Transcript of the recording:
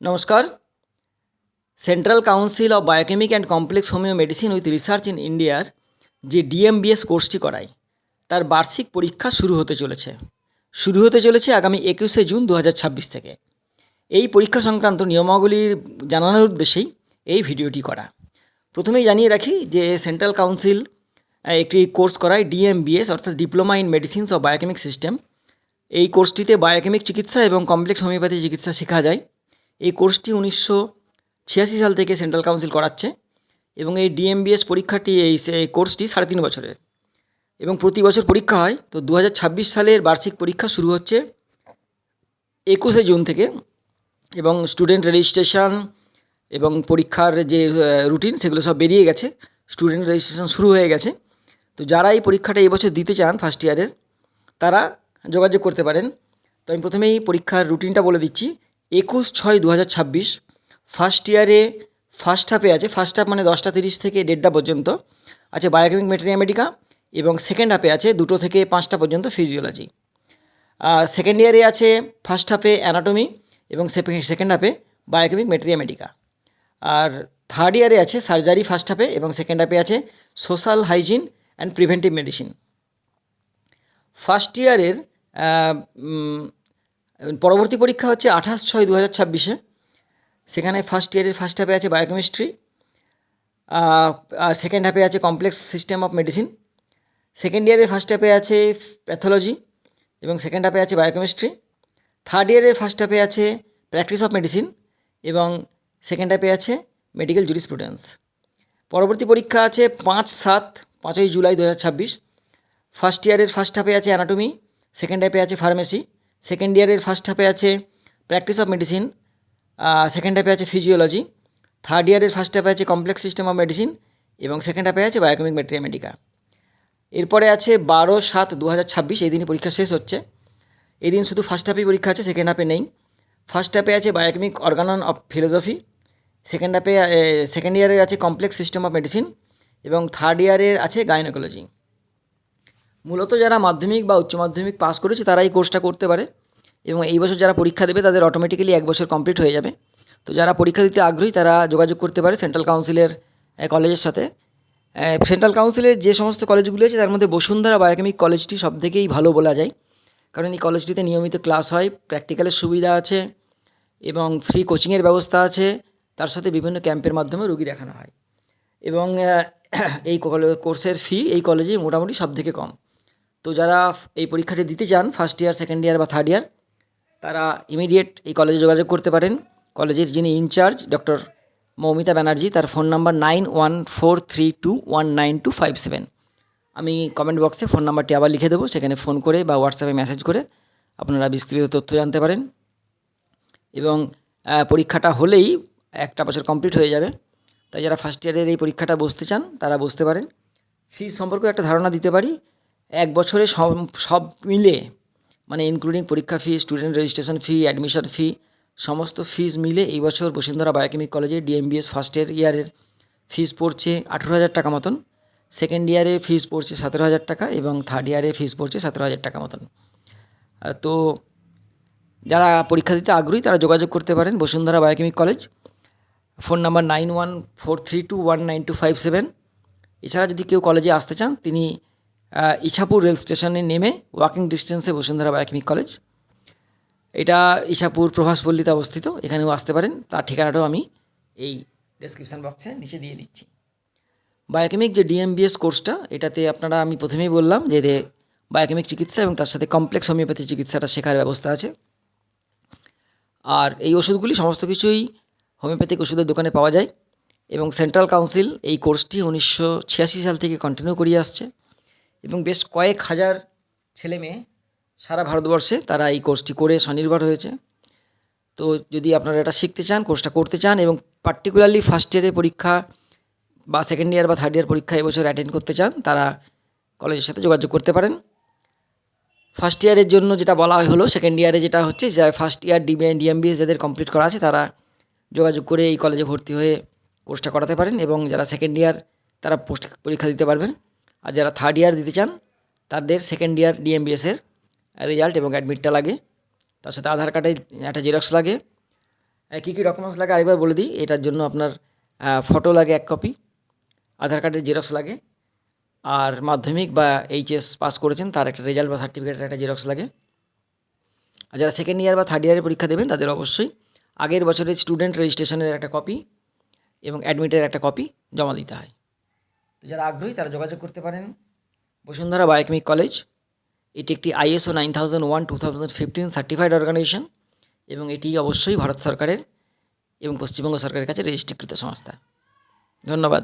নমস্কার। Central council of biochemic and complex homeo medicine with research in ইন্ডিয়ার যে ডিএমবিএস কোর্সটি করায় তার বার্ষিক পরীক্ষা শুরু হতে চলেছে আগামী 21শে জুন 2026 থেকে। এই পরীক্ষা সংক্রান্ত নিয়মাবলী জানানোর উদ্দেশ্যেই এই ভিডিওটি করা। প্রথমেই জানিয়ে রাখি যে সেন্ট্রাল কাউন্সিল একটি কোর্স করায় ডিএমবিএস অর্থাৎ diploma in medicines of biochemic system. এই কোর্সটিতে বায়োকেমিক চিকিৎসা এবং কমপ্লেক্স হোমিওপ্যাথি চিকিৎসা শেখা যায়। এই কোর্সটি 1986 সাল থেকে সেন্ট্রাল কাউন্সিল করাচ্ছে এবং এই ডিএমবিএস পরীক্ষাটি এই কোর্সটি 3.5 বছরের এবং প্রতি বছর পরীক্ষা হয়। তো 2026 সালের বার্ষিক পরীক্ষা শুরু হচ্ছে 21শে জুন থেকে এবং স্টুডেন্ট রেজিস্ট্রেশন এবং পরীক্ষার যে রুটিন সেগুলো সব বেরিয়ে গেছে। স্টুডেন্ট রেজিস্ট্রেশন শুরু হয়ে গেছে। তো যারা এই পরীক্ষাটা এবছর দিতে চান ফার্স্ট ইয়ারের তারা যোগাযোগ করতে পারেন। তো আমি প্রথমেই পরীক্ষার রুটিনটা বলে দিচ্ছি। 21/6/2026 ফার্স্ট ইয়ারে ফার্স্ট হাফে আছে, ফার্স্ট হাফ মানে 10টা 30 থেকে 1:30 পর্যন্ত আছে বায়োকেমিক ম্যাটেরিয়া মেডিকা এবং সেকেন্ড হাফে আছে 2টো থেকে 5টা পর্যন্ত ফিজিওলজি। সেকেন্ড ইয়ারে আছে ফার্স্ট হাফে অ্যানাটমি এবং সেকেন্ড হাফে বায়োকেমিক ম্যাটেরিয়া মেডিকা। আর থার্ড ইয়ারে আছে সার্জারি ফার্স্ট হাফে এবং সেকেন্ড হাফে আছে social hygiene and preventive medicine. First ইয়ারের পরবর্তী পরীক্ষা হচ্ছে 28/6/2026 সেখানে ফার্স্ট ইয়ারের ফার্স্ট হাফে আছে বায়োকেমিস্ট্রি, সেকেন্ড হাফে আছে complex system of medicine. Second ইয়ারের ফার্স্ট হাফে আছে প্যাথোলজি এবং সেকেন্ড হাফে আছে বায়োকেমিস্ট্রি। থার্ড ইয়ারের ফার্স্ট হাফে আছে প্র্যাকটিস অফ মেডিসিন এবং সেকেন্ড হাফে আছে মেডিকেল জুরিসপ্রুডেন্স। পরবর্তী পরীক্ষা আছে 5-7 জুলাই 2026। ফার্স্ট ইয়ারের ফার্স্ট হাফে আছে অ্যানাটমি, সেকেন্ড হাফে আছে ফার্মেসি। সেকেন্ড ইয়ারের ফার্স্ট হাফে আছে প্র্যাকটিস অফ মেডিসিন, সেকেন্ড হাফে আছে ফিজিওলজি। থার্ড ইয়ারের ফার্স্ট হাফে আছে কমপ্লেক্স সিস্টেম অফ মেডিসিন এবং সেকেন্ড হাফে আছে বায়োকেমিক ম্যাটেরিয়া মেডিকা। এরপরে আছে 12/7/2026, এই দিনই পরীক্ষা শেষ হচ্ছে। এই দিন শুধু ফার্স্ট হাফেই পরীক্ষা আছে, সেকেন্ড হাফে নেই। ফার্স্ট হাফে আছে biochemic Organon of philosophy, second হাফে সেকেন্ড ইয়ারের আছে কমপ্লেক্স সিস্টেম অফ মেডিসিন এবং থার্ড ইয়ারের আছে গাইনোকোলজি। মূলত যারা মাধ্যমিক বা উচ্চ মাধ্যমিক পাস করেছে তারা এই কোর্সটা করতে পারে এবং এই বছর যারা পরীক্ষা দেবে তাদের অটোমেটিক্যালি 1 বছর কমপ্লিট হয়ে যাবে। তো যারা পরীক্ষা দিতে আগ্রহী তারা যোগাযোগ করতে পারে সেন্ট্রাল কাউন্সিলের কলেজের সাথে। সেন্ট্রাল কাউন্সিলের যে সমস্ত কলেজগুলি আছে তার মধ্যে বসুন্ধরা বায়োকেমিক কলেজটি সবথেকেই ভালো বলা যায়, কারণ এই কলেজটিতে নিয়মিত ক্লাস হয়, প্র্যাকটিক্যালের সুবিধা আছে এবং ফ্রি কোচিংয়ের ব্যবস্থা আছে। তার সাথে বিভিন্ন ক্যাম্পের মাধ্যমে রোগী দেখানো হয় এবং এই কোর্সের ফি এই কলেজে মোটামুটি সবথেকে কম। তো যারা এই পরীক্ষাটি দিতে চান ফার্স্ট ইয়ার, সেকেন্ড ইয়ার বা থার্ড ইয়ার, তারা ইমিডিয়েট এই কলেজে যোগাযোগ করতে পারেন। কলেজের যিনি ইনচার্জ ডক্টর মৌমিতা ব্যানার্জি, তার ফোন নাম্বার 9143219257। আমি কমেন্ট বক্সে ফোন নাম্বারটি আবার লিখে দেবো, সেখানে ফোন করে বা হোয়াটসঅ্যাপে মেসেজ করে আপনারা বিস্তৃত তথ্য জানতে পারেন এবং পরীক্ষাটা হলেই 1 বছর কমপ্লিট হয়ে যাবে। তাই যারা ফার্স্ট ইয়ারের এই পরীক্ষাটা বসতে চান তারা বসতে পারেন। ফিস সম্পর্কে একটা ধারণা দিতে পারি। 1 বছরে সব মিলে মানে ইনক্লুডিং পরীক্ষা fee, student registration fee, admission fee, সমস্ত ফিস মিলে এই বছর বসুন্ধরা বায়োকেমিক কলেজে ডিএমবিএস ফার্স্ট ইয়ারের ফিস পড়ছে 18,000 টাকা মতন, সেকেন্ড ইয়ারে ফিস পড়ছে 17,000 টাকা এবং থার্ড ইয়ারে ফিস পড়ছে 17,000 টাকা মতন। তো যারা পরীক্ষা দিতে আগ্রহী তারা যোগাযোগ করতে পারেন Bashundhara biochemic college. Phone number 9143219257। এছাড়া যদি কেউ কলেজে আসতে চান তিনি ইছাপুর রেল স্টেশনে নেমে ওয়াকিং ডিস্টেন্সে বসুন্ধরা বায়োকেমিক কলেজ, এটা ইছাপুর প্রভাসপল্লীতে অবস্থিত, এখানেও আসতে পারেন। তার ঠিকানাটাও আমি এই ডেসক্রিপশান বক্সে নিচে দিয়ে দিচ্ছি। বায়োকেমিক যে ডিএমবিএস কোর্সটা, এটাতে আপনারা আমি প্রথমেই বললাম যে বায়োকেমিক চিকিৎসা এবং তার সাথে কমপ্লেক্স হোমিওপ্যাথি চিকিৎসাটা শেখার ব্যবস্থা আছে। আর এই ওষুধগুলি সমস্ত কিছুই হোমিওপ্যাথিক ওষুধের দোকানে পাওয়া যায় এবং সেন্ট্রাল কাউন্সিল এই কোর্সটি 1986 সাল থেকে কন্টিনিউ করিয়ে আসছে এবং বেশ কয়েক হাজার ছেলে মেয়ে সারা ভারতবর্ষে তারা এই কোর্সটি করে স্বনির্ভর হয়েছে। তো যদি আপনারা এটা শিখতে চান, কোর্সটা করতে চান এবং পার্টিকুলারলি ফার্স্ট ইয়ারের পরীক্ষা বা সেকেন্ড ইয়ার বা থার্ড ইয়ার পরীক্ষা এবছর অ্যাটেন্ড করতে চান তারা কলেজের সাথে যোগাযোগ করতে পারেন। ফার্স্ট ইয়ারের জন্য যেটা বলা হলো, সেকেন্ড ইয়ারে যেটা হচ্ছে যে ফার্স্ট ইয়ার ডিএমবিএস যাদের কমপ্লিট করা আছে তারা যোগাযোগ করে এই কলেজে ভর্তি হয়ে কোর্সটা করাতে পারেন এবং যারা সেকেন্ড ইয়ার তারা পরীক্ষা দিতে পারবেন। আর যারা থার্ড ইয়ার দিতে চান তাদের সেকেন্ড ইয়ার ডিএমবিএসের রেজাল্ট এবং অ্যাডমিটটা লাগে, তার সাথে আধার কার্ডের একটা জেরক্স লাগে কী কী ডকুমেন্টস লাগে আরেকবার বলে দিই। এটার জন্য আপনার ফটো লাগে 1 কপি, আধার কার্ডের জেরক্স লাগে, আর মাধ্যমিক বা এইচএস পাস করেছেন তার একটা রেজাল্ট বা সার্টিফিকেটের একটা জেরক্স লাগে। আর যারা সেকেন্ড ইয়ার বা থার্ড ইয়ারে পরীক্ষা দেবেন তাদের অবশ্যই আগের বছরের স্টুডেন্ট রেজিস্ট্রেশনের একটা কপি এবং অ্যাডমিটের একটা কপি জমা দিতে হয়। তো যারা আগ্রহী তারা যোগাযোগ করতে পারেন বসুন্ধরা বায়োকেমিক কলেজ। এটি একটি ISO 9001:2015 সার্টিফাইড অর্গানাইজেশন এবং এটি অবশ্যই ভারত সরকারের এবং পশ্চিমবঙ্গ সরকারের কাছে রেজিস্ট্রিকৃত সংস্থা। ধন্যবাদ।